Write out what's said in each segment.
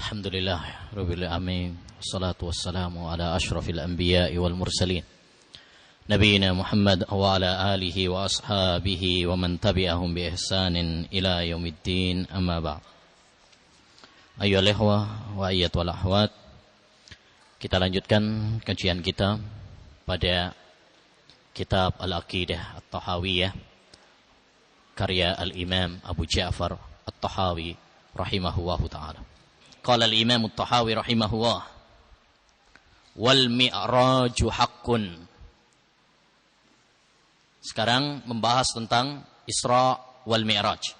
Alhamdulillah Rabbil Alamin. Wassalatu wassalamu ala ashrafil anbiya'i wal mursalin Nabiina Muhammad wa ala alihi wa ashabihi wa man tabi'ahum bi ihsanin ila yaumiddin, amma ba'd. Ayyuhal ikhwah wa ayyatul akhwat, kita lanjutkan kajian kita pada kitab Al-Aqidah At-Tahawiyah karya Al-Imam Abu Ja'far At-Tahawi rahimahullahu ta'ala. Qala al-Imam At-Tahawi rahimahullah, wal mi'raju haqqun. Sekarang membahas tentang Isra wal Mi'raj.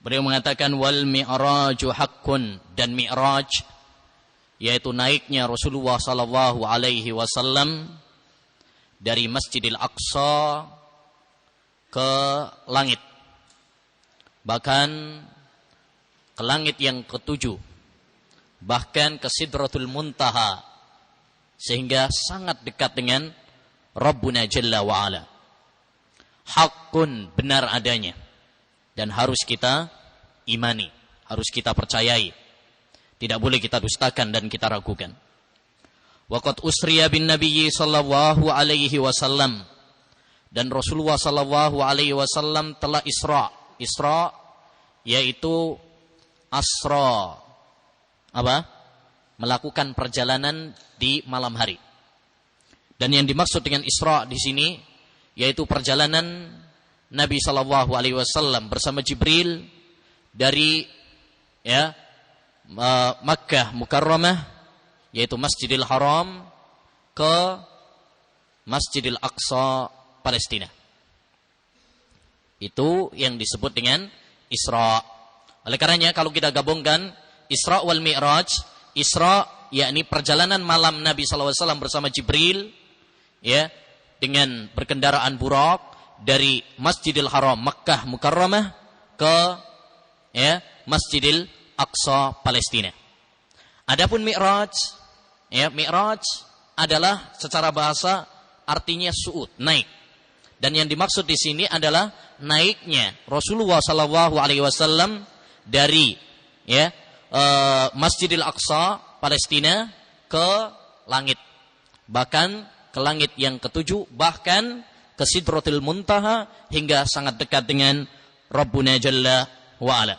Beliau mengatakan wal mi'raju haqqun, dan mi'raj yaitu naiknya Rasulullah sallallahu alaihi wasallam dari Masjidil Aqsa ke langit, bahkan ke langit yang ketujuh, bahkan ke Sidratul Muntaha, sehingga sangat dekat dengan Rabbuna Jalla wa'ala. Haqqun, benar adanya, dan harus kita imani, harus kita percayai, tidak boleh kita dustakan dan kita ragukan. Waqad usriya bin nabiyyi sallallahu alaihi wasallam, dan Rasulullah sallallahu alaihi wasallam telah Isra. Isra yaitu asra, apa? Melakukan perjalanan di malam hari. Dan yang dimaksud dengan Isra di sini yaitu perjalanan Nabi sallallahu alaihi wasallam bersama Jibril dari Makkah Mukarramah, yaitu Masjidil Haram, ke Masjidil Aqsa Palestina. Itu yang disebut dengan Isra. Oleh karenanya kalau kita gabungkan Isra wal Mi'raj, Isra yakni perjalanan malam Nabi sallallahu alaihi wasallam bersama Jibril, ya, dengan berkendaraan burak dari Masjidil Haram Makkah Mukarramah ke Masjidil Aqsa Palestina. Adapun Mi'raj, Mi'raj adalah secara bahasa artinya su'ud, naik. Dan yang dimaksud di sini adalah naiknya Rasulullah sallallahu alaihi wasallam dari Masjidil Aqsa Palestina ke langit, bahkan ke langit yang ketujuh, bahkan ke Sidratul Muntaha, hingga sangat dekat dengan Rabbuna Jalla wa ala.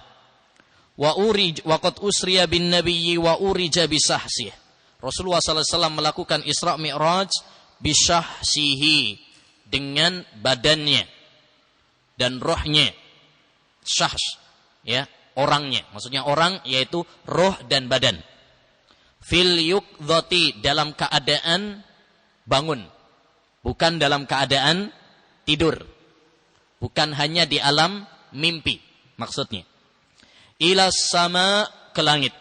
Wa qad usriya bin nabiyyi wa urija bisahsih. Rasulullah sallallahu alaihi wasallam melakukan Isra Mi'raj bisahsihi, dengan badannya dan rohnya. Syahs, orangnya, maksudnya orang yaitu roh dan badan. Fil yuqdhati, dalam keadaan bangun, bukan dalam keadaan tidur, bukan hanya di alam mimpi maksudnya. Ila sama, ke langit.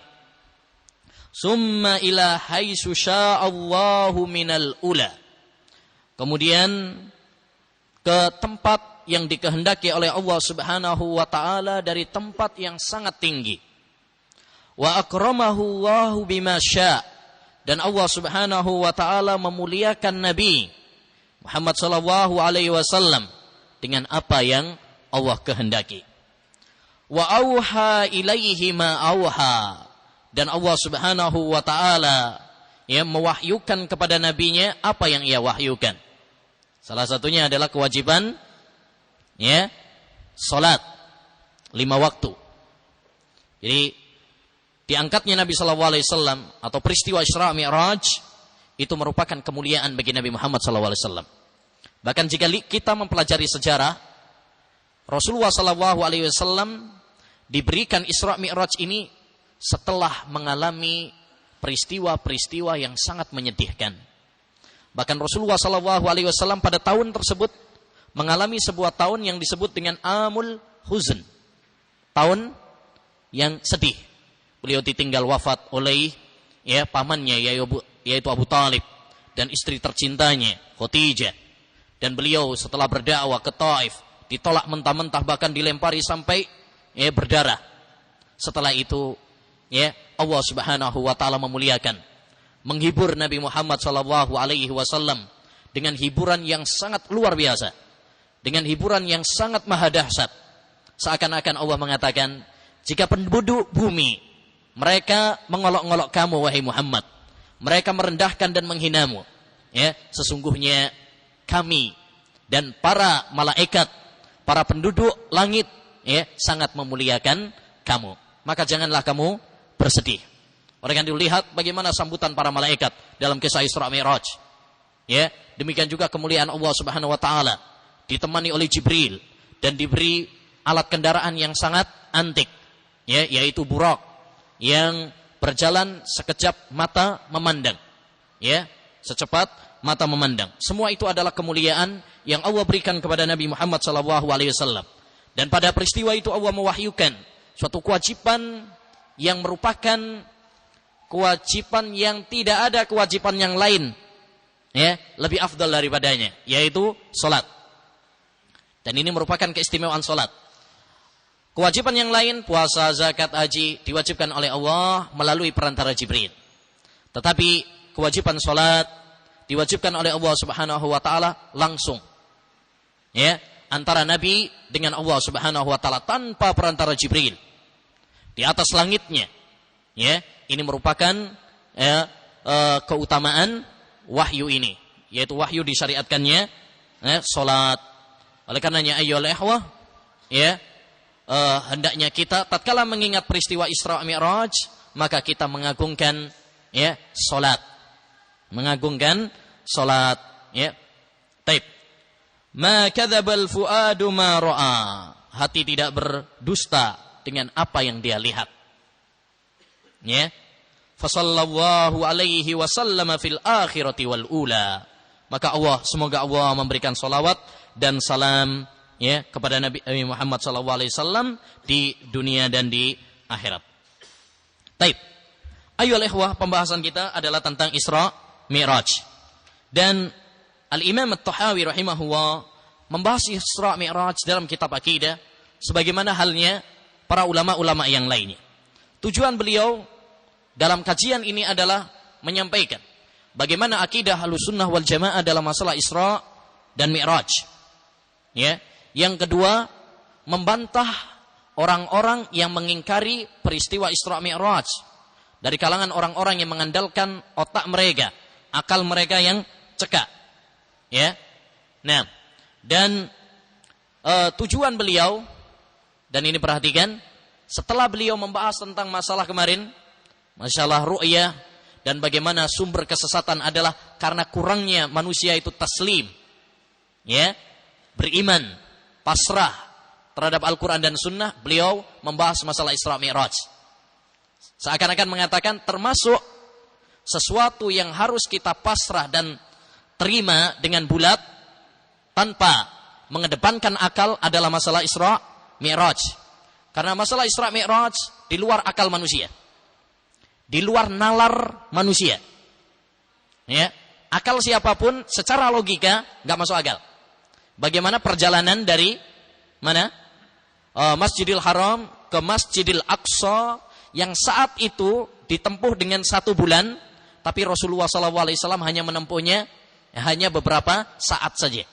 Summa ila haitsu sya'allahu minal ula, kemudian ke tempat yang dikehendaki oleh Allah Subhanahu wa taala dari tempat yang sangat tinggi. Wa akramahu Allahu bima syaa, dan Allah Subhanahu wa taala memuliakan Nabi Muhammad sallallahu alaihi wasallam dengan apa yang Allah kehendaki. Wa auha ilaihi ma auha, dan Allah Subhanahu wa taala mewahyukan kepada nabinya apa yang ia wahyukan. Salah satunya adalah kewajiban salat 5 waktu. Jadi diangkatnya Nabi sallallahu alaihi wasallam atau peristiwa Isra Mi'raj itu merupakan kemuliaan bagi Nabi Muhammad sallallahu alaihi wasallam. Bahkan jika kita mempelajari sejarah, Rasulullah sallallahu alaihi wasallam diberikan Isra Mi'raj ini setelah mengalami peristiwa-peristiwa yang sangat menyedihkan. Bahkan Rasulullah sallallahu alaihi wasallam pada tahun tersebut mengalami sebuah tahun yang disebut dengan Amul Huzn, tahun yang sedih. Beliau ditinggal wafat oleh pamannya yaitu Abu Talib dan istri tercintanya Khadijah. Dan beliau setelah berdakwah ke Taif ditolak mentah-mentah, bahkan dilempari sampai berdarah. Setelah itu Allah Subhanahu wa taala memuliakan, menghibur Nabi Muhammad sallallahu alaihi wasallam dengan hiburan yang sangat luar biasa, dengan hiburan yang sangat maha dahsyat. Seakan-akan Allah mengatakan, jika penduduk bumi Mereka mengolok-ngolok kamu wahai Muhammad. Mereka merendahkan dan menghinamu. Ya, sesungguhnya kami dan para malaikat, para penduduk langit, ya, sangat memuliakan kamu. Maka janganlah kamu bersedih. Oleh karena itu lihat bagaimana sambutan para malaikat dalam kisah Isra Mi'raj. Ya, demikian juga kemuliaan Allah Subhanahu wa taala ditemani oleh Jibril dan diberi alat kendaraan yang sangat antik, ya, yaitu burak yang berjalan sekejap mata memandang, ya, secepat mata memandang. Semua itu adalah kemuliaan yang Allah berikan kepada Nabi Muhammad SAW. Dan pada peristiwa itu Allah mewahyukan suatu kewajiban yang merupakan kewajiban yang tidak ada kewajiban yang lain, ya, lebih afdal daripadanya, yaitu salat. Dan ini merupakan keistimewaan salat. Kewajiban yang lain, puasa, zakat, haji, diwajibkan oleh Allah melalui perantara Jibril. Tetapi kewajiban salat diwajibkan oleh Allah Subhanahu wa taala langsung, ya, antara Nabi dengan Allah Subhanahu wa taala tanpa perantara Jibril di atas langitnya. Ya, ini merupakan keutamaan wahyu ini, yaitu wahyu disyariatkannya salat. Oleh karenanya ayyuhal ikhwah, ya, hendaknya kita tatkala mengingat peristiwa Isra Mi'raj, maka kita mengagungkan, ya, salat. Mengagungkan salat, ya. Taib. Ma kadzabal fuadu ma ra'a. Hati tidak berdusta dengan apa yang dia lihat. Ya. Fasallallahu alaihi wasallama fil akhirati wal ula. Maka semoga Allah memberikan salawat dan salam, ya, kepada Nabi Muhammad sallallahu alaihi wasallam di dunia dan di akhirat. Taib. Ayo ikhwah, pembahasan kita adalah tentang Isra Mi'raj. Dan Al-Imam At-Tahawi rahimahullah membahas Isra Mi'raj dalam kitab akidah sebagaimana halnya para ulama-ulama yang lainnya. Tujuan beliau dalam kajian ini adalah menyampaikan bagaimana akidah Ahlussunnah wal Jamaah dalam masalah Isra dan Mi'raj. Ya. Yang kedua, membantah orang-orang yang mengingkari peristiwa Isra Mi'raj dari kalangan orang-orang yang mengandalkan otak mereka, akal mereka yang cekak. Ya. Nah, dan tujuan beliau, dan ini perhatikan, setelah beliau membahas tentang masalah kemarin, masalah ru'yah dan bagaimana sumber kesesatan adalah karena kurangnya manusia itu taslim, ya, beriman, pasrah terhadap Al-Quran dan Sunnah. Beliau membahas masalah Isra Mi'raj, seakan-akan mengatakan termasuk sesuatu yang harus kita pasrah dan terima dengan bulat tanpa mengedepankan akal adalah masalah Isra Mi'raj. Karena masalah Isra Mi'raj di luar akal manusia, di luar nalar manusia. Ya, akal siapapun secara logika nggak masuk akal. Bagaimana perjalanan dari mana? Masjidil Haram ke Masjidil Aqsa yang saat itu ditempuh dengan 1 bulan, tapi Rasulullah SAW hanya menempuhnya hanya beberapa saat saja.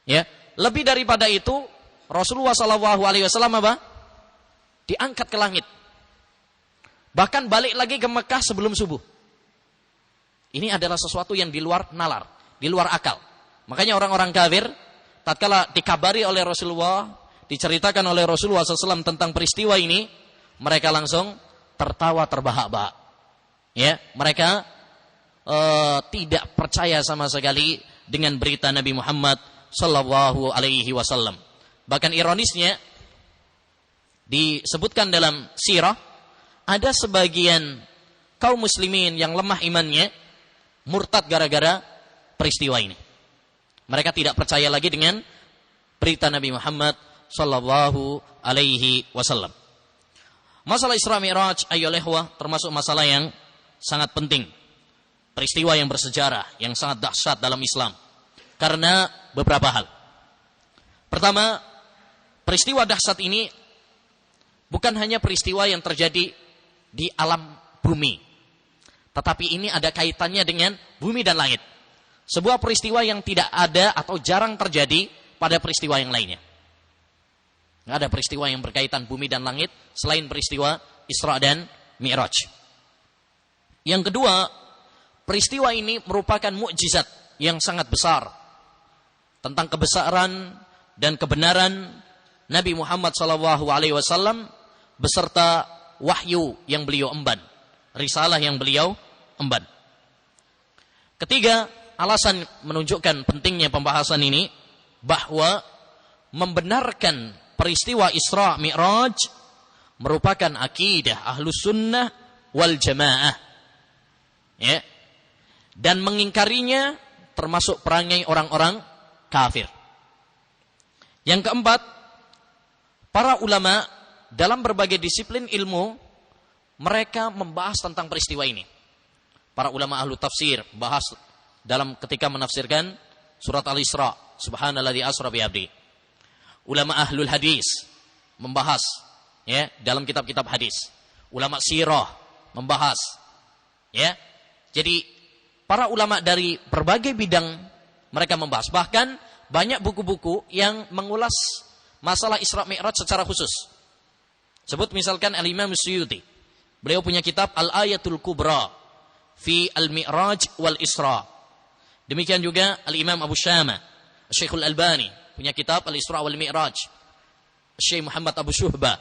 Ya, lebih daripada itu Rasulullah SAW apa? Diangkat ke langit. Bahkan balik lagi ke Mekah sebelum subuh. Ini adalah sesuatu yang di luar nalar, di luar akal. Makanya orang-orang kafir tatkala dikabari oleh Rasulullah, diceritakan oleh Rasulullah SAW tentang peristiwa ini, mereka langsung tertawa terbahak-bahak. Ya, mereka tidak percaya sama sekali dengan berita Nabi Muhammad sallallahu alaihi wasallam. Bahkan ironisnya disebutkan dalam sirah, ada sebagian kaum muslimin yang lemah imannya murtad gara-gara peristiwa ini. Mereka tidak percaya lagi dengan berita Nabi Muhammad sallallahu alaihi wasallam. Masalah Isra Mi'raj ayyuhal ikhwah termasuk masalah yang sangat penting. Peristiwa yang bersejarah, yang sangat dahsyat dalam Islam. Karena beberapa hal. Pertama, peristiwa dahsyat ini bukan hanya peristiwa yang terjadi di alam bumi, tetapi ini ada kaitannya dengan bumi dan langit. Sebuah peristiwa yang tidak ada atau jarang terjadi pada peristiwa yang lainnya. Nggak ada peristiwa yang berkaitan bumi dan langit selain peristiwa Isra dan Mi'raj. Yang kedua, peristiwa ini merupakan mukjizat yang sangat besar tentang kebesaran dan kebenaran Nabi Muhammad SAW beserta wahyu yang beliau emban, risalah yang beliau emban. Ketiga, alasan menunjukkan pentingnya pembahasan ini bahwa membenarkan peristiwa Isra Mi'raj merupakan akidah Ahlus Sunnah wal Jamaah. Ya. Dan mengingkarinya termasuk perangai orang-orang kafir. Yang keempat, para ulama dalam berbagai disiplin ilmu mereka membahas tentang peristiwa ini. Para ulama ahlu tafsir bahas dalam ketika menafsirkan surat Al-Isra, subhanalladzi asra bi 'abdi. Ulama ahlul hadis membahas ya dalam kitab-kitab hadis. Ulama sirah membahas ya. Jadi para ulama dari berbagai bidang mereka membahas. Bahkan banyak buku-buku yang mengulas masalah Isra Mi'raj secara khusus. Sebut misalkan Al-Imam Suyuti. Beliau punya kitab Al-Ayatul Kubra fi Al-Mi'raj wal Isra. Demikian juga Al-Imam Abu Syama, Syekhul Albani punya kitab Al-Isra wal Mi'raj. Syekh Muhammad Abu Syuhbah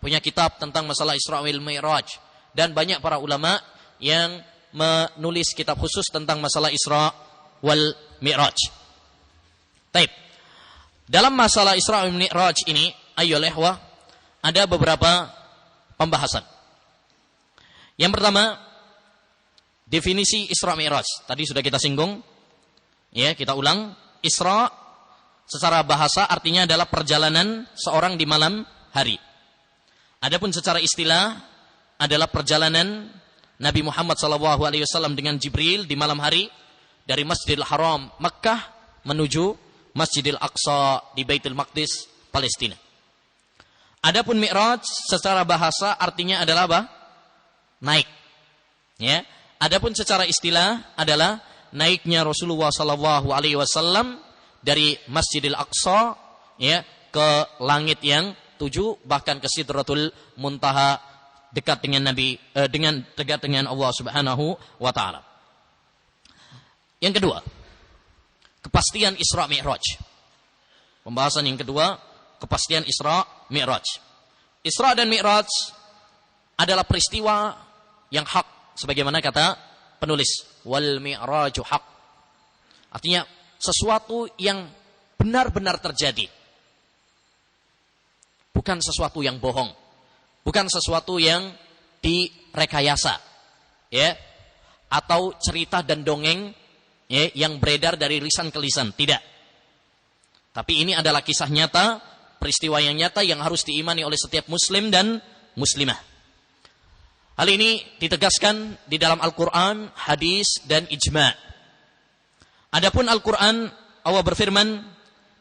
punya kitab tentang masalah Isra wal Mi'raj. Dan banyak para ulama yang menulis kitab khusus tentang masalah Isra wal Mi'raj. Taib. Dalam masalah Isra wal Mi'raj ini, ayyuhal ikhwah, ada beberapa pembahasan. Yang pertama, definisi Isra Mi'raj. Tadi sudah kita singgung. Ya, kita ulang. Isra secara bahasa artinya adalah perjalanan seorang di malam hari. Adapun secara istilah adalah perjalanan Nabi Muhammad SAW dengan Jibril di malam hari dari Masjidil Haram Makkah menuju Masjidil Aqsa di Baitul Maqdis Palestina. Adapun Mi'raj secara bahasa artinya adalah apa? Naik. Ya. Adapun secara istilah adalah naiknya Rasulullah SAW dari Masjidil Aqsa ya ke langit yang 7 bahkan ke Sidratul Muntaha dekat dengan dekat dengan Allah Subhanahu wa taala. Yang kedua, kepastian Isra Mi'raj. Pembahasan yang kedua, kepastian Isra Mi'raj. Isra dan Mi'raj adalah peristiwa yang hak sebagaimana kata penulis, wal mi'raju haq. Artinya sesuatu yang benar-benar terjadi. Bukan sesuatu yang bohong. Bukan sesuatu yang direkayasa. Ya. Atau cerita dan dongeng ya, yang beredar dari lisan ke lisan. Tidak. Tapi ini adalah kisah nyata, peristiwa yang nyata yang harus diimani oleh setiap muslim dan muslimah. Hal ini ditegaskan di dalam Al-Quran, hadis, dan ijma'. Adapun Al-Quran, Allah berfirman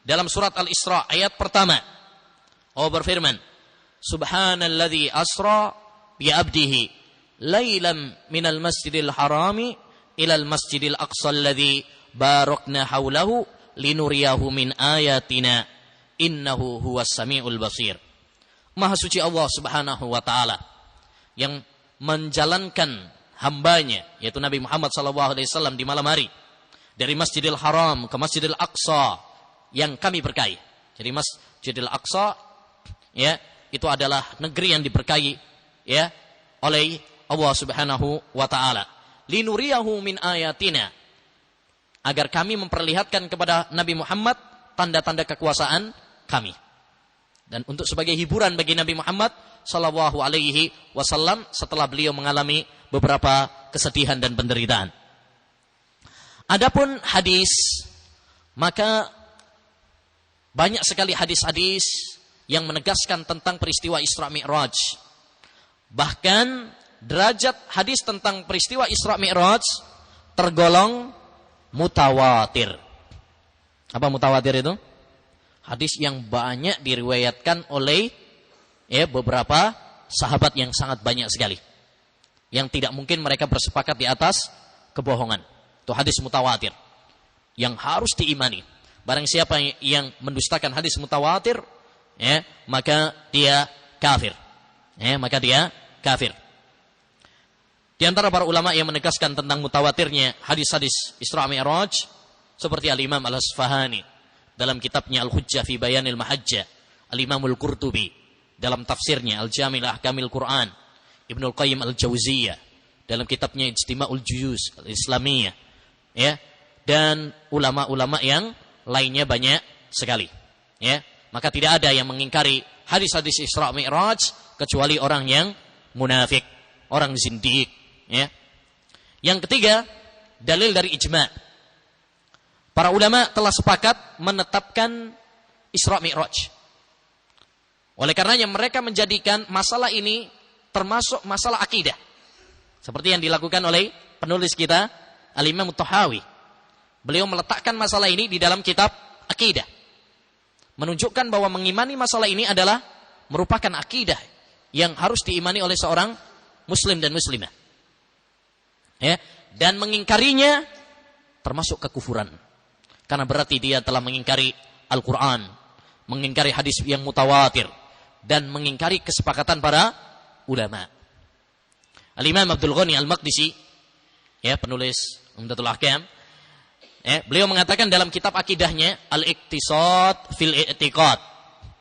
dalam surat Al-Isra ayat pertama. Allah berfirman, Subhanalladzi asra bi'abdihi laylam minal masjidil harami ilal masjidil aqsa alladzi barakna hawlahu linuriyahu min ayatina innahu huwas sami'ul basir. Maha suci Allah Subhanahu wa taala yang menjalankan hambanya yaitu Nabi Muhammad SAW di malam hari dari Masjidil Haram ke Masjidil Aqsa yang kami berkahi. Jadi Masjidil Aqsa ya itu adalah negeri yang diberkahi ya oleh Allah Subhanahu wa taala. Linuriyahu min ayatina, agar kami memperlihatkan kepada Nabi Muhammad tanda-tanda kekuasaan kami. Dan untuk sebagai hiburan bagi Nabi Muhammad sallallahu alaihi wasallam setelah beliau mengalami beberapa kesedihan dan penderitaan. Adapun hadis, maka banyak sekali hadis-hadis yang menegaskan tentang peristiwa Isra Mi'raj. Bahkan derajat hadis tentang peristiwa Isra Mi'raj tergolong mutawatir. Apa mutawatir itu? Hadis yang banyak diriwayatkan oleh beberapa sahabat yang sangat banyak sekali. Yang tidak mungkin mereka bersepakat di atas kebohongan. Itu hadis mutawatir yang harus diimani. Barang siapa yang mendustakan hadis mutawatir, maka dia kafir. Maka dia kafir. Di antara para ulama yang menegaskan tentang mutawatirnya hadis-hadis Isra Mi'raj seperti Al-Imam Al-Asfahani dalam kitabnya Al-Hujjah fi Bayanil Mahajjah, Al-Imam Al-Qurtubi dalam tafsirnya Al-Jami' Ahkamil Quran, Ibnul Qayyim Al-Jauziyah dalam kitabnya Ijtima'ul Juyuz Al-Islamiyah, ya, dan ulama-ulama yang lainnya banyak sekali, ya. Maka tidak ada yang mengingkari hadis-hadis Isra Mi'raj kecuali orang yang munafik, orang zindiq, ya. Yang ketiga, dalil dari ijma'. Para ulama telah sepakat menetapkan Isra Mi'raj. Oleh karenanya mereka menjadikan masalah ini termasuk masalah akidah. Seperti yang dilakukan oleh penulis kita Al-Imam At-Tahawi. Beliau meletakkan masalah ini di dalam kitab akidah. Menunjukkan bahwa mengimani masalah ini adalah merupakan akidah yang harus diimani oleh seorang muslim dan muslimah. Ya, dan mengingkarinya termasuk kekufuran. Karena berarti dia telah mengingkari Al-Quran, mengingkari hadis yang mutawatir, dan mengingkari kesepakatan para ulama. Al-Imam Abdul Ghani Al-Maqdisi, ya, penulis Umdatul Ahkam, ya, beliau mengatakan dalam kitab akidahnya Al-Iqtisad fil I'tiqad.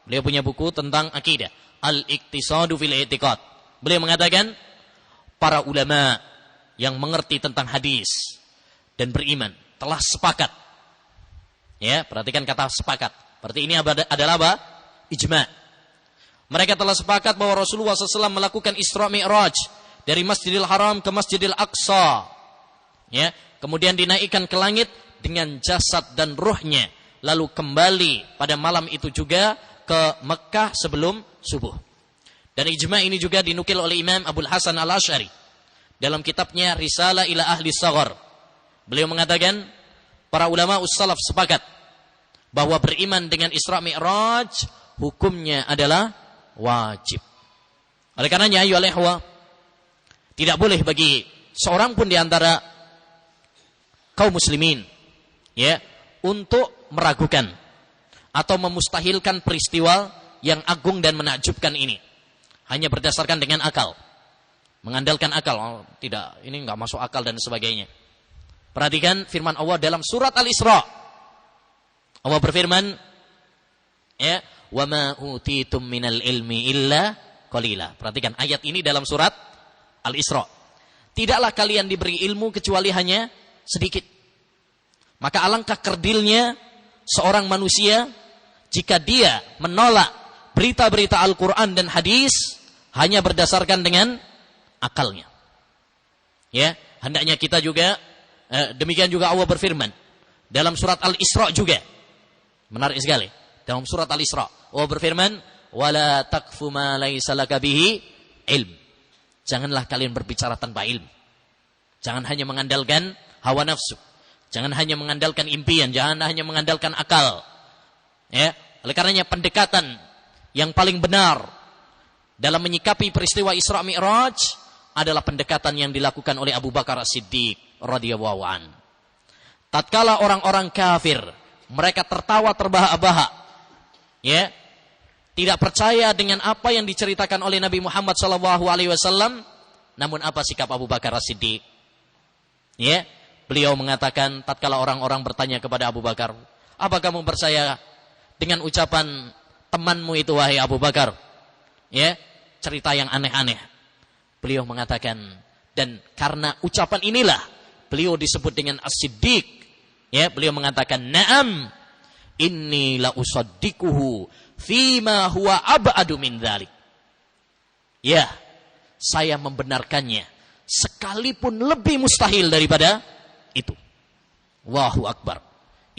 Beliau punya buku tentang akidah, Al-Iqtisadu fil I'tiqad. Beliau mengatakan para ulama yang mengerti tentang hadis dan beriman telah sepakat. Ya, perhatikan kata sepakat. Berarti ini adalah apa? Ijma'. Mereka telah sepakat bahwa Rasulullah SAW melakukan Isra Mi'raj dari Masjidil Haram ke Masjidil Aqsa. Ya, kemudian dinaikkan ke langit dengan jasad dan ruhnya, lalu kembali pada malam itu juga ke Mekah sebelum subuh. Dan ijma' ini juga dinukil oleh Imam Abul Hasan Al-Asy'ari dalam kitabnya Risalah ila Ahli Saghar. Beliau mengatakan para ulama ussalaf sepakat bahwa beriman dengan Isra Mi'raj hukumnya adalah wajib. Oleh karenanya ayyuhal ikhwah, tidak boleh bagi seorang pun di antara kaum muslimin, ya, untuk meragukan atau memustahilkan peristiwa yang agung dan menakjubkan ini hanya berdasarkan dengan akal, mengandalkan akal. Oh, tidak, ini enggak masuk akal dan sebagainya. Perhatikan firman Allah dalam surat Al-Isra. Allah berfirman, ya, wa ma utitum minal ilmi illa qalila. Perhatikan ayat ini dalam surat Al-Isra. Tidaklah kalian diberi ilmu kecuali hanya sedikit. Maka alangkah kerdilnya seorang manusia jika dia menolak berita-berita Al-Quran dan hadis hanya berdasarkan dengan akalnya. Ya, hendaknya kita juga demikian juga Allah berfirman dalam surat Al-Isra juga. Menarik sekali. Dalam surat Al-Isra Allah berfirman, wala taqfu ma laysa laka bihi ilm. Janganlah kalian berbicara tanpa ilmu. Jangan hanya mengandalkan hawa nafsu. Jangan hanya mengandalkan impian, jangan hanya mengandalkan akal. Ya, oleh karenanya pendekatan yang paling benar dalam menyikapi peristiwa Isra Mi'raj adalah pendekatan yang dilakukan oleh Abu Bakar As-Siddiq radhiyallahu an. Tatkala orang-orang kafir mereka tertawa terbahak-bahak, ya, tidak percaya dengan apa yang diceritakan oleh Nabi Muhammad SAW. Namun apa sikap Abu Bakar As-Siddiq? Ya, beliau mengatakan tatkala orang-orang bertanya kepada Abu Bakar, apa kamu percaya dengan ucapan temanmu itu wahai Abu Bakar? Ya, cerita yang aneh-aneh. Beliau mengatakan, dan karena ucapan inilah beliau disebut dengan As-Siddiq. Ya, beliau mengatakan, na'am, inni la usaddiquhu fima huwa ab'adu min dzalik. Ya, saya membenarkannya sekalipun lebih mustahil daripada itu. Allahu Akbar.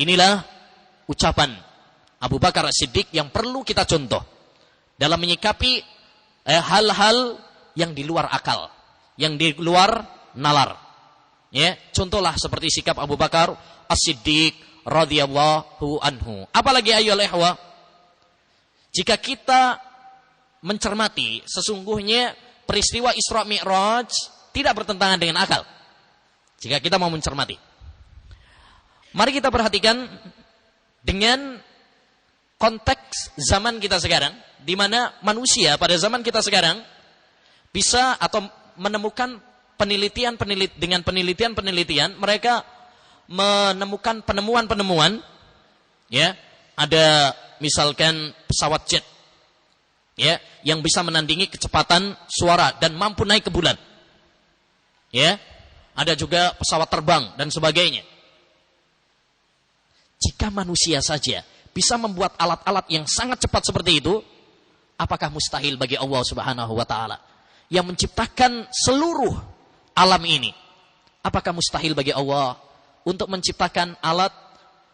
Inilah ucapan Abu Bakar As-Siddiq yang perlu kita contoh dalam menyikapi hal-hal yang di luar akal, yang di luar nalar. Ya, contohlah seperti sikap Abu Bakar As-Siddiq radhiyallahu anhu. Apalagi ayyuhal ikhwah, jika kita mencermati sesungguhnya peristiwa Isra Mi'raj tidak bertentangan dengan akal. Jika kita mau mencermati, mari kita perhatikan dengan konteks zaman kita sekarang, di mana manusia pada zaman kita sekarang bisa atau menemukan dengan penelitian mereka menemukan penemuan-penemuan, ya, ada misalkan pesawat jet, ya, yang bisa menandingi kecepatan suara dan mampu naik ke bulan, ya, ada juga pesawat terbang dan sebagainya. Jika manusia saja bisa membuat alat-alat yang sangat cepat seperti itu, apakah mustahil bagi Allah Subhanahu wa taala yang menciptakan seluruh alam ini? Apakah mustahil bagi Allah untuk menciptakan alat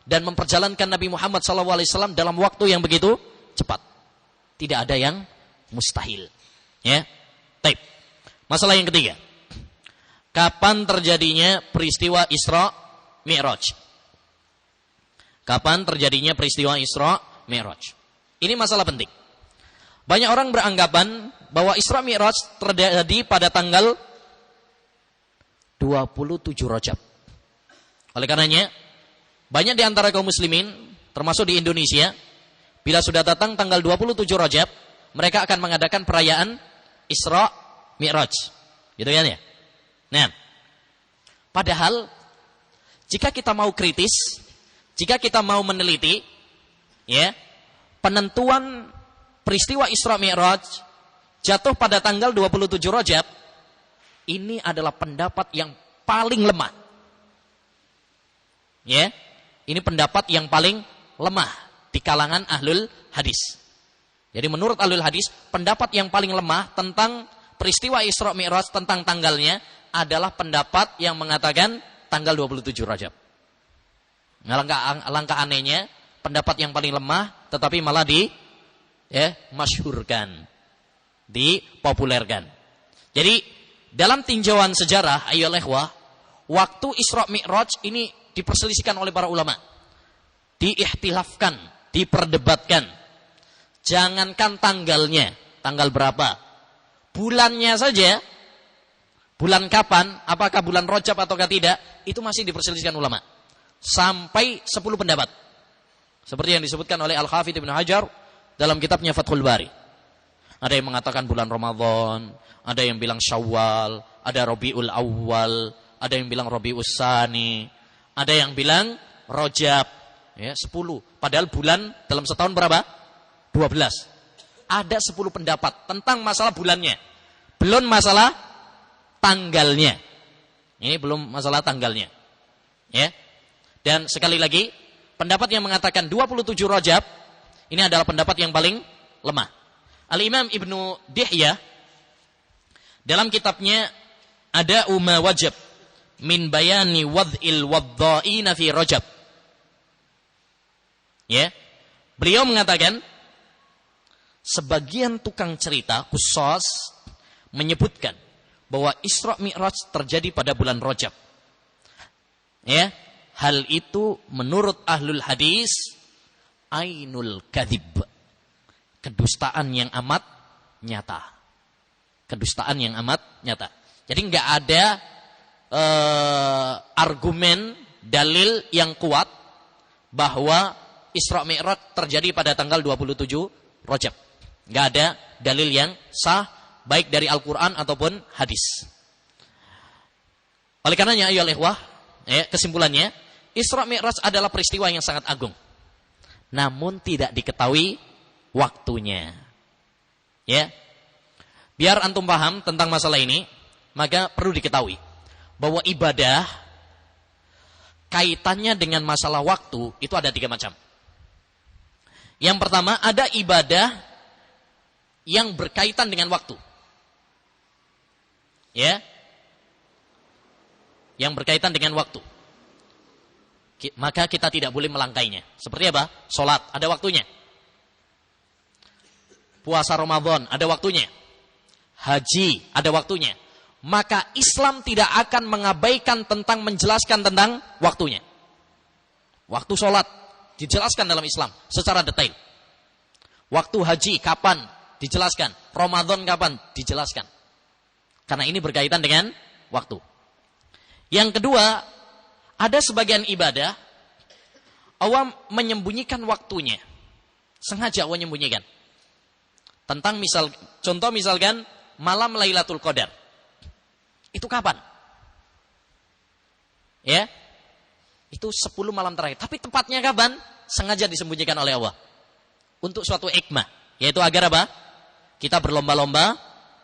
dan memperjalankan Nabi Muhammad SAW dalam waktu yang begitu cepat? Tidak ada yang mustahil. Ya, baik. Masalah yang ketiga, kapan terjadinya peristiwa Isra Mi'raj? Kapan terjadinya peristiwa Isra Mi'raj? Ini masalah penting. Banyak orang beranggapan bahwa Isra Mi'raj terjadi pada tanggal 27 Rajab. Oleh karenanya, banyak di antara kaum muslimin, termasuk di Indonesia, bila sudah datang tanggal 27 Rajab, mereka akan mengadakan perayaan Isra Mi'raj. Gitu kan ya? Nah, padahal jika kita mau kritis, jika kita mau meneliti, ya, penentuan peristiwa Isra Mi'raj jatuh pada tanggal 27 Rajab, ini adalah pendapat yang paling lemah. Ya, ini pendapat yang paling lemah di kalangan ahlul hadis. Jadi menurut ahlul hadis, pendapat yang paling lemah tentang peristiwa Isra Mi'raj, tentang tanggalnya, adalah pendapat yang mengatakan tanggal 27 Rajab. Alangkah anehnya, pendapat yang paling lemah tetapi malah masyhurkan, dipopulerkan. Jadi dalam tinjauan sejarah, ayyuhal ikhwah, waktu Isra Mi'raj ini diperselisihkan oleh para ulama, diikhtilafkan, diperdebatkan. Jangankan tanggalnya, tanggal berapa, bulannya saja, bulan kapan, apakah bulan Rajab ataukah tidak, itu masih diperselisihkan ulama. Sampai 10 pendapat. Seperti yang disebutkan oleh Al-Hafidz Ibnu Hajar dalam kitabnya Fathul Bari. Ada yang mengatakan bulan Ramadan, ada yang bilang Syawal, ada Rabiul Awal, ada yang bilang Rabiul Tsani, ada yang bilang Rajab, ya, 10. Padahal bulan dalam setahun berapa? 12. Ada 10 pendapat tentang masalah bulannya. Belum masalah tanggalnya. Ini belum masalah tanggalnya. Ya. Dan sekali lagi, pendapat yang mengatakan 27 Rajab, ini adalah pendapat yang paling lemah. Al-Imam Ibnu Dihyah dalam kitabnya ada Wajab min bayani wad'il wadda'ina fi Rajab. Ya. Beliau mengatakan sebagian tukang cerita khusus menyebutkan bahwa Isra Mi'raj terjadi pada bulan Rajab. Ya. Hal itu menurut ahlul hadis ainul kadzib. Kedustaan yang amat nyata. Kedustaan yang amat nyata. Jadi enggak ada argumen, dalil yang kuat bahwa Isra Mi'raj terjadi pada tanggal 27 Rajab. Enggak ada dalil yang sah baik dari Al-Qur'an ataupun hadis. Oleh karenanya ayyuhal ikhwah, kesimpulannya, Isra Mi'raj adalah peristiwa yang sangat agung. Namun tidak diketahui waktunya. Ya. Biar antum paham tentang masalah ini, maka perlu diketahui bahwa ibadah kaitannya dengan masalah waktu itu ada 3 macam. Yang pertama, ada ibadah yang berkaitan dengan waktu. Ya. Yang berkaitan dengan waktu. Maka kita tidak boleh melangkainya. Seperti apa? Salat, ada waktunya. Puasa Ramadan, ada waktunya. Haji, ada waktunya. Maka Islam tidak akan mengabaikan tentang menjelaskan tentang waktunya. Waktu salat dijelaskan dalam Islam secara detail. Waktu haji kapan? Dijelaskan. Ramadan kapan? Dijelaskan. Karena ini berkaitan dengan waktu. Yang kedua, ada sebagian ibadah Allah menyembunyikan waktunya. Sengaja Allah menyembunyikan. Contoh misalkan malam Lailatul Qadar. Itu Itu kapan? Ya. Itu 10 malam terakhir. Tapi tepatnya kapan? Sengaja disembunyikan oleh Allah. Untuk suatu hikmah. Yaitu agar apa? Kita berlomba-lomba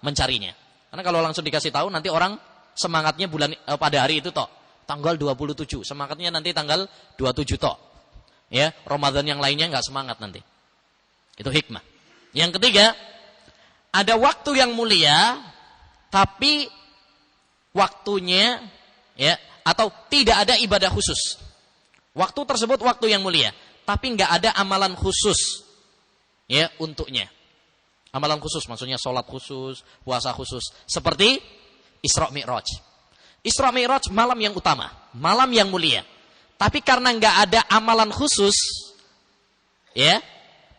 mencarinya. Karena kalau langsung dikasih tahu, nanti orang semangatnya pada hari itu toh. Tanggal 27. Semangatnya nanti tanggal 27 toh. Ya, Ramadan yang lainnya nggak semangat nanti. Itu hikmah. Yang ketiga, ada waktu yang mulia, tapi waktunya ya atau tidak ada ibadah khusus. Waktu tersebut waktu yang mulia, tapi nggak ada amalan khusus ya untuknya. Amalan khusus maksudnya sholat khusus, puasa khusus, seperti Isra Mi'raj. Isra Mi'raj malam yang utama, malam yang mulia. Tapi karena nggak ada amalan khusus, ya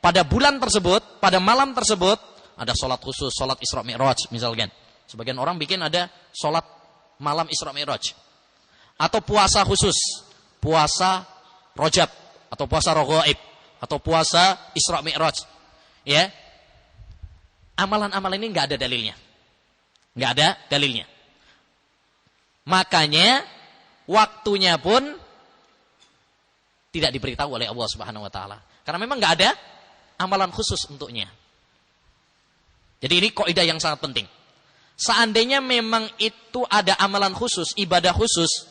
pada bulan tersebut, pada malam tersebut ada sholat khusus, sholat Isra Mi'raj misalkan. Sebagian orang bikin ada sholat malam Isra Mi'raj. Atau puasa khusus, puasa Rajab, atau puasa Raghaib, atau puasa Isra Mi'raj. Ya, amalan-amalan ini nggak ada dalilnya, nggak ada dalilnya. Makanya waktunya pun tidak diberitahu oleh Allah Subhanahu Wa Taala, karena memang nggak ada amalan khusus untuknya. Jadi ini kaidah yang sangat penting. Seandainya memang itu ada amalan khusus, ibadah khusus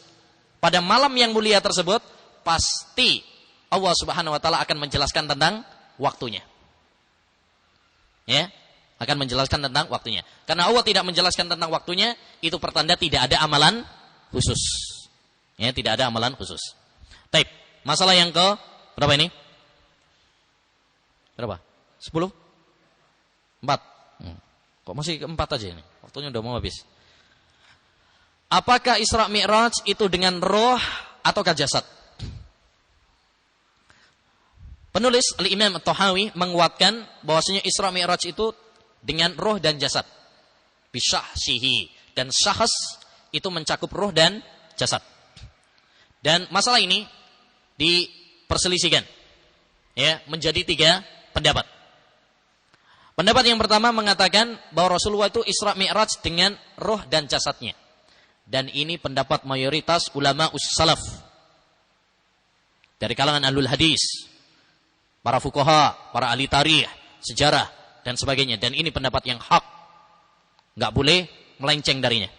pada malam yang mulia tersebut, pasti Allah Subhanahu Wa Taala akan menjelaskan tentang waktunya. Ya, akan menjelaskan tentang waktunya. Karena Allah tidak menjelaskan tentang waktunya, itu pertanda tidak ada amalan khusus. Ya, tidak ada amalan khusus. Baik, masalah yang ke berapa ini? Berapa? 10? 4? Kok masih 4 aja ini? Waktunya udah mau habis. Apakah Isra Mi'raj itu dengan roh ataukah jasad? Penulis Al-Imam At-Tahawi menguatkan bahwasanya Isra Mi'raj itu dengan roh dan jasad. Bisyahsihi. Dan syahs itu mencakup roh dan jasad. Dan masalah ini diperselisihkan ya menjadi 3 pendapat. Pendapat yang pertama mengatakan bahwa Rasulullah itu Isra Mi'raj dengan roh dan jasadnya. Dan ini pendapat mayoritas ulama salaf dari kalangan ahlul hadis, para fuqaha, para ahli tarikh, sejarah dan sebagainya. Dan ini pendapat yang hak, nggak boleh melenceng darinya.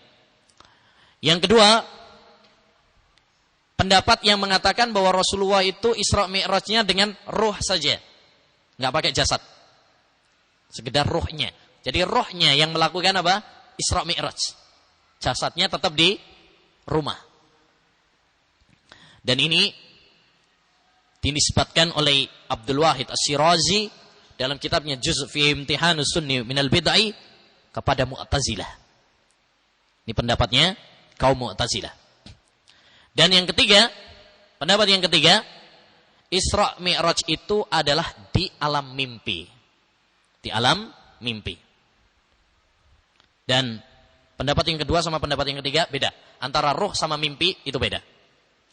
Yang kedua, pendapat yang mengatakan bahwa Rasulullah itu Isra Mi'rajnya dengan roh saja, nggak pakai jasad, sekedar rohnya. Jadi rohnya yang melakukan apa? Isra Mi'raj. Jasadnya tetap di rumah. Dan ini dinisbatkan oleh Abdul Wahid As-Sirazi dalam kitabnya Juz' fi Imtihanus Sunni minal Bid'ah kepada Mu'tazilah. Ini pendapatnya kaum Mu'tazilah. Dan yang ketiga, pendapat yang ketiga, Isra Mi'raj itu adalah di alam mimpi. Di alam mimpi. Dan pendapat yang kedua sama pendapat yang ketiga beda. Antara roh sama mimpi itu beda.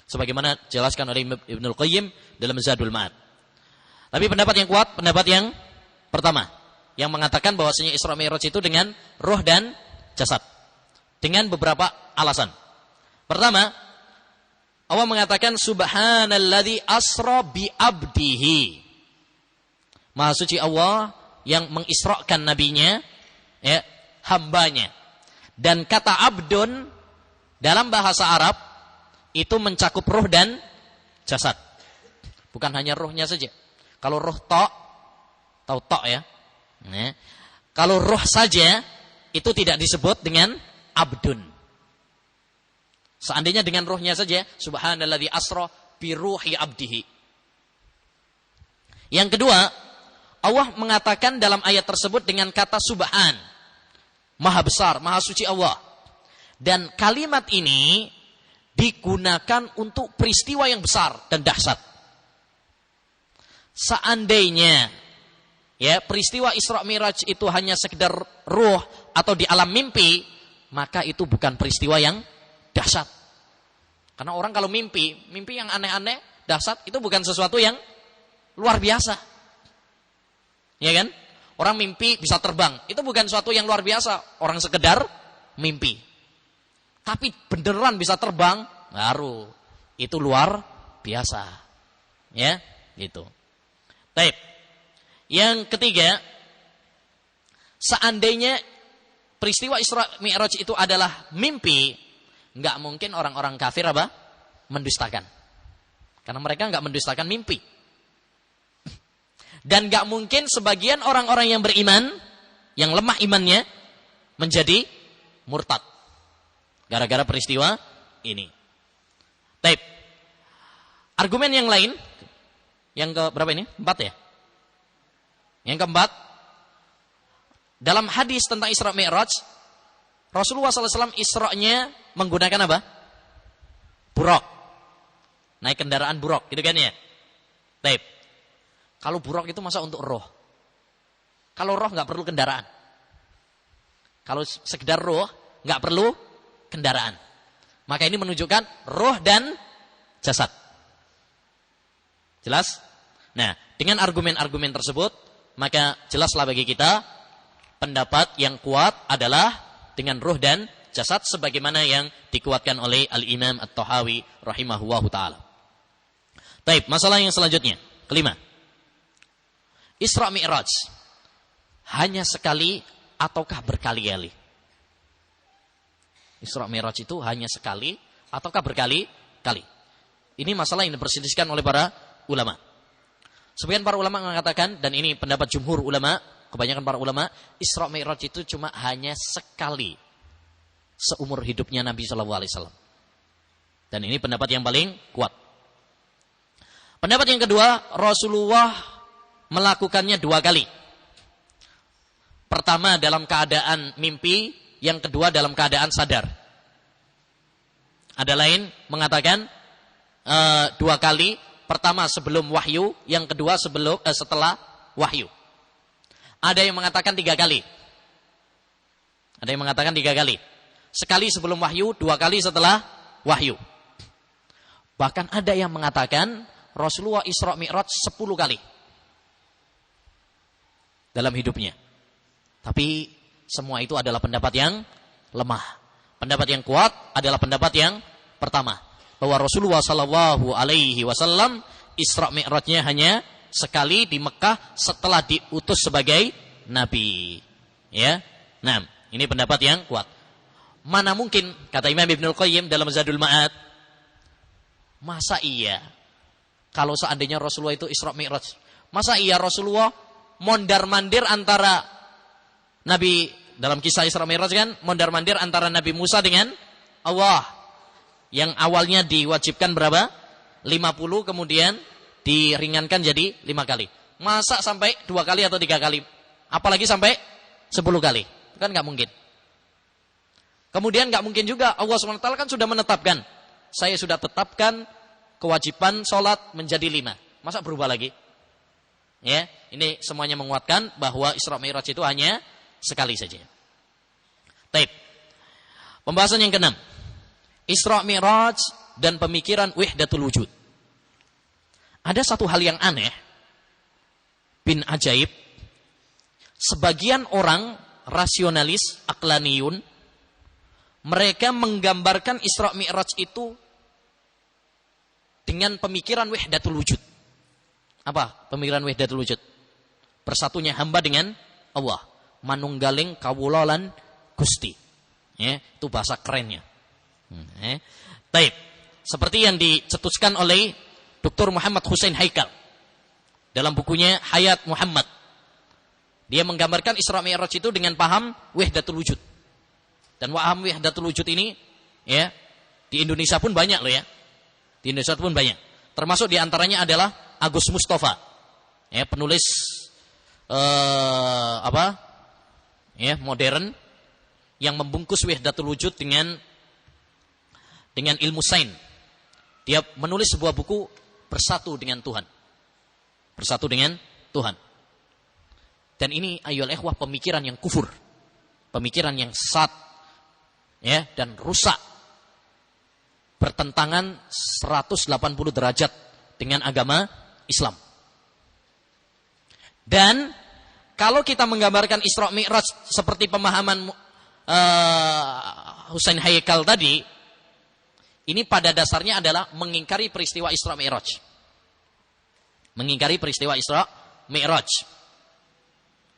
Sebagaimana dijelaskan oleh Ibnul Qayyim dalam Zadul Ma'ad. Tapi pendapat yang kuat, pendapat yang pertama, yang mengatakan bahwasanya Isra Mi'raj itu dengan roh dan jasad. Dengan beberapa alasan. Pertama, Allah mengatakan subhanalladzi asra bi abdihi. Maha suci Allah yang mengisrakan nabinya, ya, hambanya. Dan kata abdun dalam bahasa Arab itu mencakup roh dan jasad. Bukan hanya rohnya saja. Kalau roh tok, tahu tok ya. Nah, kalau roh saja itu tidak disebut dengan abdun. Seandainya dengan rohnya saja, subhanalladzi asra bi ruhi abdihi. Yang kedua, Allah mengatakan dalam ayat tersebut dengan kata subhan. Maha besar, maha suci Allah. Dan kalimat ini digunakan untuk peristiwa yang besar dan dahsyat. Seandainya ya peristiwa Isra Mi'raj itu hanya sekedar ruh atau di alam mimpi, maka itu bukan peristiwa yang dahsyat. Karena orang kalau mimpi yang aneh-aneh, dahsyat, itu bukan sesuatu yang luar biasa. Ya kan? Orang mimpi bisa terbang, itu bukan sesuatu yang luar biasa. Orang sekedar mimpi. Tapi beneran bisa terbang, baru itu luar biasa. Ya, gitu. Baik. Yang ketiga, seandainya peristiwa Isra Mi'raj itu adalah mimpi, enggak mungkin orang-orang kafir apa? Mendustakan. Karena mereka enggak mendustakan mimpi. Dan enggak mungkin sebagian orang-orang yang beriman, yang lemah imannya, menjadi murtad. Gara-gara peristiwa ini. Baik. Argumen yang lain, yang ke berapa ini? 4 ya? Yang keempat, dalam hadis tentang Isra Mi'raj, Rasulullah SAW Isra'nya menggunakan apa? Buraq. Naik kendaraan buraq, gitu kan ya? Baik. Kalau buraq itu masa untuk roh? Kalau roh nggak perlu kendaraan. Kalau sekedar roh nggak perlu kendaraan. Maka ini menunjukkan roh dan jasad. Jelas? Nah, dengan argumen-argumen tersebut, maka jelaslah bagi kita pendapat yang kuat adalah dengan ruh dan jasad sebagaimana yang dikuatkan oleh Al-Imam At-Tahawi rahimahullahu taala. Baik, masalah yang selanjutnya, kelima. Isra Mi'raj hanya sekali ataukah berkali-kali? Isra Mi'raj itu hanya sekali ataukah berkali-kali? Ini masalah yang diperselisihkan oleh para ulama. Sebagian para ulama mengatakan, dan ini pendapat jumhur ulama, kebanyakan para ulama, Isra Mi'raj itu cuma hanya sekali seumur hidupnya Nabi SAW. Dan ini pendapat yang paling kuat. Pendapat yang kedua, Rasulullah melakukannya 2 kali. Pertama dalam keadaan mimpi, yang kedua dalam keadaan sadar. Ada lain mengatakan 2 kali. Pertama sebelum wahyu, yang kedua setelah wahyu. Ada yang mengatakan 3 kali. Ada yang mengatakan 3 kali. Sekali sebelum wahyu, 2 kali setelah wahyu. Bahkan ada yang mengatakan Rasulullah Isra Mi'raj 10 kali dalam hidupnya. Tapi semua itu adalah pendapat yang lemah. Pendapat yang kuat adalah pendapat yang pertama, bahwa Rasulullah SAW Isra Mi'rajnya hanya sekali di Mekah setelah diutus sebagai Nabi. Ya, nah ini pendapat yang kuat. Mana mungkin, kata Imam Ibnul Qayyim dalam Zadul Ma'ad, masa iya kalau seandainya Rasulullah itu Isra Mi'raj, masa iya Rasulullah mondar-mandir antara Nabi, dalam kisah Isra Mi'raj kan, mondar-mandir antara Nabi Musa dengan Allah. Yang awalnya diwajibkan berapa? 50, kemudian diringankan jadi 5 kali. Masa sampai 2 kali atau 3 kali? Apalagi sampai 10 kali? Kan nggak mungkin. Kemudian nggak mungkin juga, Allah SWT kan sudah menetapkan, saya sudah tetapkan kewajiban sholat menjadi 5. Masa berubah lagi? Ya, ini semuanya menguatkan bahwa Isra Mi'raj itu hanya sekali saja. Baik. Pembahasan yang ke-6. Isra Mi'raj dan pemikiran wahdatul wujud. Ada satu hal yang aneh, bin ajaib. Sebagian orang rasionalis, aqlaniyun, mereka menggambarkan Isra Mi'raj itu dengan pemikiran wahdatul wujud. Apa pemikiran wahdatul wujud? Bersatunya hamba dengan Allah. Manunggaling kawula lan Gusti. Ya, itu bahasa kerennya. Baik, seperti yang dicetuskan oleh Dr. Muhammad Hussein Haikal dalam bukunya Hayat Muhammad. Dia menggambarkan Isra Mi'raj itu dengan paham wahdatul wujud. Dan paham wahdatul wujud ini ya, di Indonesia pun banyak loh ya. Di Indonesia pun banyak. Termasuk di antaranya adalah Agus Mustafa. Ya, penulis modern yang membungkus wahdatul wujud dengan ilmu sains. Dia menulis sebuah buku Bersatu dengan Tuhan. Bersatu dengan Tuhan. Dan ini ayyuhal ikhwah pemikiran yang kufur. Pemikiran yang sesat. Ya, dan rusak. Bertentangan 180 derajat dengan agama Islam. Dan kalau kita menggambarkan Isra Mi'raj seperti pemahaman Husain Haikal tadi, ini pada dasarnya adalah mengingkari peristiwa Isra Mi'raj. Mengingkari peristiwa Isra Mi'raj.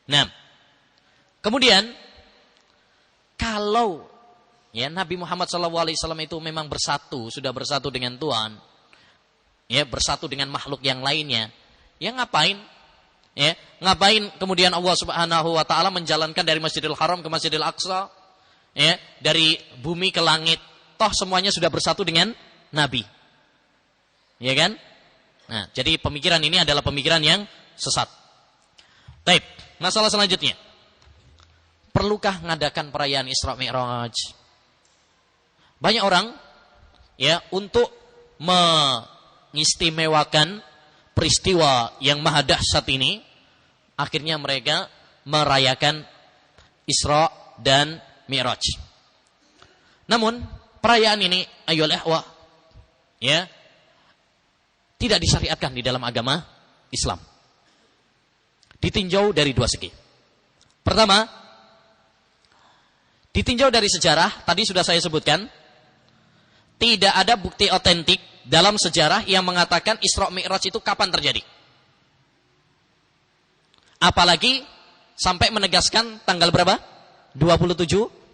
Nah, kemudian kalau ya Nabi Muhammad SAW itu memang sudah bersatu dengan Tuhan, ya bersatu dengan makhluk yang lainnya, ya ngapain? Ya, ngapain kemudian Allah Subhanahu wa taala menjalankan dari Masjidil Haram ke Masjidil Aqsa? Ya, dari bumi ke langit. Toh semuanya sudah bersatu dengan Nabi. Ya kan? Nah, jadi pemikiran ini adalah pemikiran yang sesat. Baik, masalah selanjutnya. Perlukah mengadakan perayaan Isra Mi'raj? Banyak orang ya untuk mengistimewakan peristiwa yang maha dahsyat ini, akhirnya mereka merayakan Isra dan Mi'raj. Namun perayaan ini ayyuhal ikhwah ya tidak disyariatkan di dalam agama Islam. Ditinjau dari dua segi. Pertama, ditinjau dari sejarah, tadi sudah saya sebutkan, tidak ada bukti otentik dalam sejarah yang mengatakan Isra Mi'raj itu kapan terjadi. Apalagi sampai menegaskan tanggal berapa? 27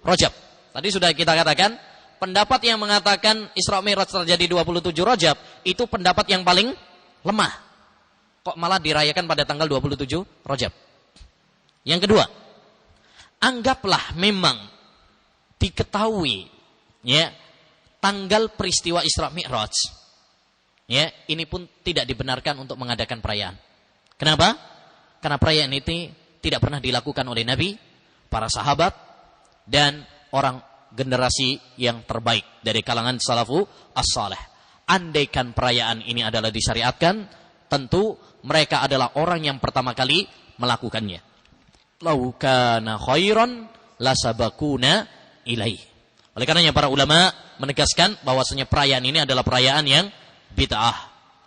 Rajab. Tadi sudah kita katakan, pendapat yang mengatakan Isra Mi'raj terjadi 27 Rajab itu pendapat yang paling lemah. Kok malah dirayakan pada tanggal 27 Rajab? Yang kedua, anggaplah memang diketahui ya tanggal peristiwa Isra Mi'raj. Ya, ini pun tidak dibenarkan untuk mengadakan perayaan. Kenapa? Karena perayaan ini tidak pernah dilakukan oleh Nabi, para sahabat, dan orang generasi yang terbaik dari kalangan salafu as-salih. Andaikan perayaan ini adalah disyariatkan, tentu mereka adalah orang yang pertama kali melakukannya. Lau kana khairan lasabakuna ilaih. Oleh karenanya para ulama menegaskan bahwasanya perayaan ini adalah perayaan yang bid'ah.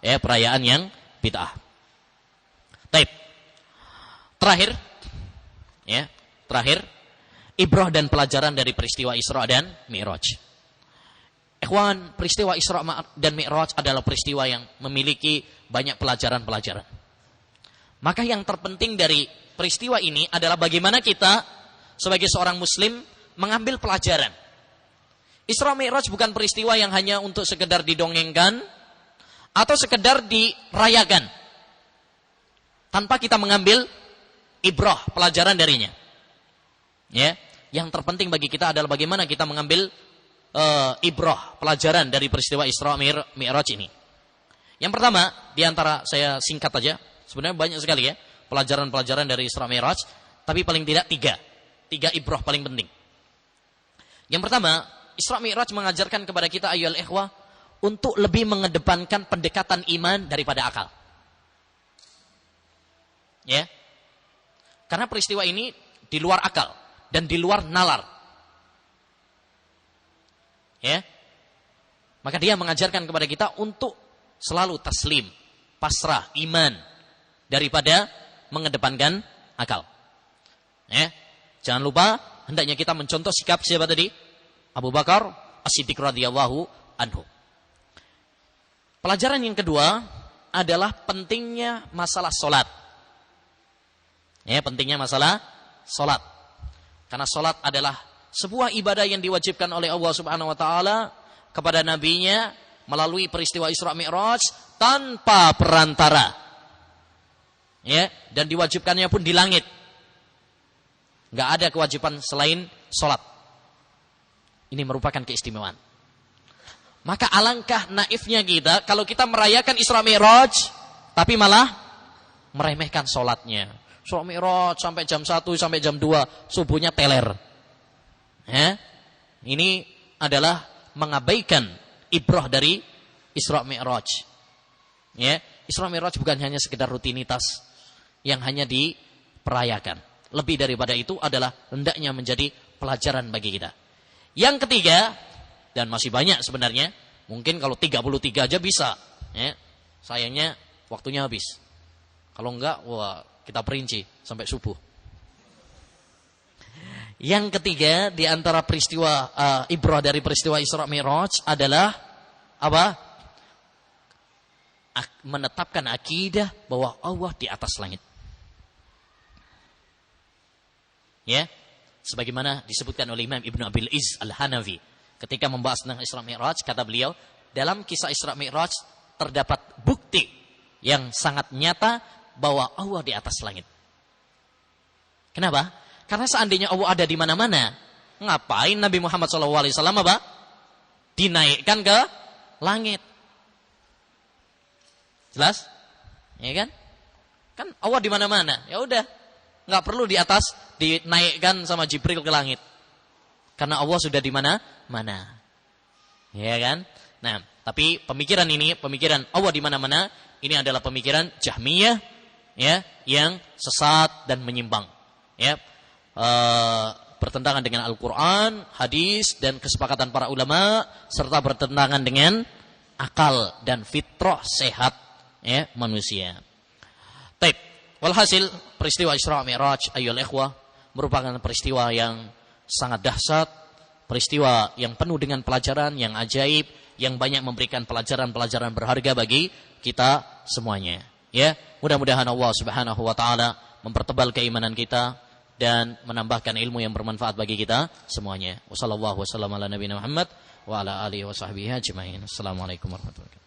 Ya, perayaan yang bid'ah. Baik. Terakhir, ibrah dan pelajaran dari peristiwa Isra dan Mi'raj. Ikhwan, peristiwa Isra dan Mi'raj adalah peristiwa yang memiliki banyak pelajaran-pelajaran. Maka yang terpenting dari peristiwa ini adalah bagaimana kita sebagai seorang muslim mengambil pelajaran. Isra Mi'raj bukan peristiwa yang hanya untuk sekedar didongengkan atau sekedar dirayakan tanpa kita mengambil ibrah, pelajaran darinya. Ya, yang terpenting bagi kita adalah bagaimana kita mengambil ibrah, pelajaran dari peristiwa Isra Mi'raj ini. Yang pertama, diantara saya singkat aja, sebenarnya banyak sekali ya pelajaran-pelajaran dari Isra Mi'raj, tapi paling tidak tiga ibrah paling penting. Yang pertama, Isra Mi'raj mengajarkan kepada kita ayyuhal ikhwah untuk lebih mengedepankan pendekatan iman daripada akal. Ya. Karena peristiwa ini di luar akal dan di luar nalar. Ya. Maka dia mengajarkan kepada kita untuk selalu taslim, pasrah, iman daripada mengedepankan akal. Ya. Jangan lupa hendaknya kita mencontoh sikap siapa tadi? Abu Bakar As-Siddiq radhiyallahu anhu. Pelajaran yang kedua adalah pentingnya masalah salat. Ya, pentingnya masalah salat. Karena salat adalah sebuah ibadah yang diwajibkan oleh Allah Subhanahu wa taala kepada nabinya melalui peristiwa Isra Mi'raj tanpa perantara. Ya, dan diwajibkannya pun di langit. Enggak ada kewajiban selain salat. Ini merupakan keistimewaan. Maka alangkah naifnya kita kalau kita merayakan Isra Mi'raj tapi malah meremehkan salatnya. Isra Mi'raj sampai jam 1 sampai jam 2, subuhnya teler. Ya? Ini adalah mengabaikan ibrah dari Isra Mi'raj. Ya, Isra Mi'raj bukan hanya sekedar rutinitas yang hanya diperayakan. Lebih daripada itu adalah hendaknya menjadi pelajaran bagi kita. Yang ketiga, dan masih banyak sebenarnya, mungkin kalau 33 aja bisa, ya. Sayangnya waktunya habis. Kalau enggak, wah kita perinci sampai subuh. Yang ketiga di antara peristiwa ibrah dari peristiwa Isra Mi'raj adalah apa? Menetapkan akidah bahwa Allah di atas langit. Ya, sebagaimana disebutkan oleh Imam Ibnu Abil Izz Al-Hanafi ketika membahas tentang Isra Mi'raj, kata beliau, dalam kisah Isra Mi'raj terdapat bukti yang sangat nyata bahwa Allah di atas langit. Kenapa? Karena seandainya Allah ada di mana-mana, ngapain Nabi Muhammad SAW apa? Dinaikkan ke langit. Jelas? Ya kan? Kan Allah di mana-mana. Ya udah, nggak perlu di atas dinaikkan sama Jibril ke langit. Karena Allah sudah di mana-mana. Ya kan? Nah, tapi pemikiran ini, pemikiran Allah di mana-mana, ini adalah pemikiran Jahmiyah, ya, yang sesat dan menyimpang. Ya. Bertentangan dengan Al-Quran, hadis, dan kesepakatan para ulama, serta bertentangan dengan akal dan fitrah sehat, ya, manusia. Taib. Walhasil, peristiwa Isra Mi'raj ayyuhal ikhwah merupakan peristiwa yang sangat dahsyat, peristiwa yang penuh dengan pelajaran yang ajaib, yang banyak memberikan pelajaran-pelajaran berharga bagi kita semuanya. Ya, mudah-mudahan Allah Subhanahu wa taala mempertebal keimanan kita dan menambahkan ilmu yang bermanfaat bagi kita semuanya. Wassallallahu wasallam ala nabiyina Muhammad wa ala alihi wa sahbihi ajmain. Assalamualaikum warahmatullahi wabarakatuh.